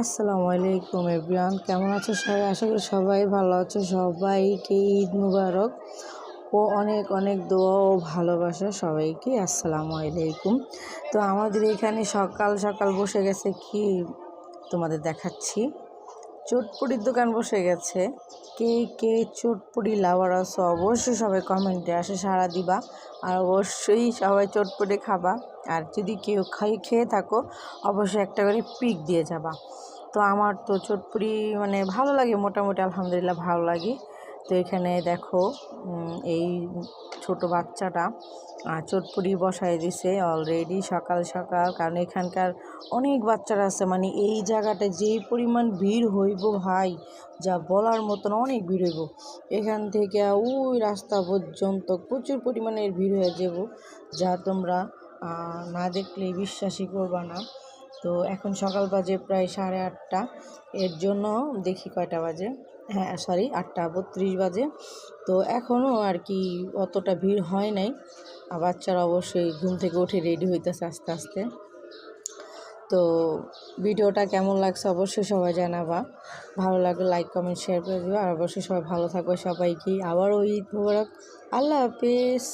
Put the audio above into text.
আসসালামু আলাইকুম এভরিওয়ান, কেমন আছো সবাই? আশা করি সবাই ভালো আছো। সবাইকে ঈদ মুবারক ও অনেক অনেক দোয়া ও ভালোবাসা সবাইকে। আসসালামু আলাইকুম। তো আমাদের এখানে সকাল সকাল বসে গেছে কি তোমাদের দেখাচ্ছি, চটপটির দোকান বসে গেছে। কে কে চটপটি লাভার আছো অবশ্যই সবাই কমেন্টে আসে সাড়া দিবা, আর অবশ্যই সবাই চটপটি খাবা। আর যদি কেউ খেয়ে থাকো অবশ্যই একটা করে পিক দিয়ে যাবা। তো আমার তো চটপটি মানে ভালো লাগে, মোটামুটি আলহামদুলিল্লাহ ভালো লাগে। তো এখানে দেখো এই ছোট বাচ্চাটা চটপটি বসায় দিছে অলরেডি সকাল সকাল, কারণ এখানকার অনেক বাচ্চারা আছে। মানে এই জায়গাটায় যেই পরিমাণ ভিড় হইব ভাই, যা বলার মতন অনেক ভিড় হইব। এখান থেকে ওই রাস্তা পর্যন্ত প্রচুর পরিমাণের ভিড় হয়ে যাব, যা তোমরা না দেখলে বিশ্বাসই করবা না। তো এখন সকাল বাজে প্রায় 8:30, এর জন্য দেখি কয়টা বাজে, হ্যাঁ সরি 8:32 বাজে। তো এখনও আর কি অতটা ভিড় হয় নাই। বাচ্চারা অবশ্যই ঘুম থেকে উঠে রেডি হইতেছে আস্তে আস্তে। তো ভিডিওটা কেমন লাগছে অবশ্যই সবাই জানাবা। ভালো লাগলে লাইক কমেন্ট শেয়ার করে দিও, আর অবশ্যই সবাই ভালো থাকবে। সবাইকে আবারও ঈদ মুবারক। আল্লাহ হাফেজ।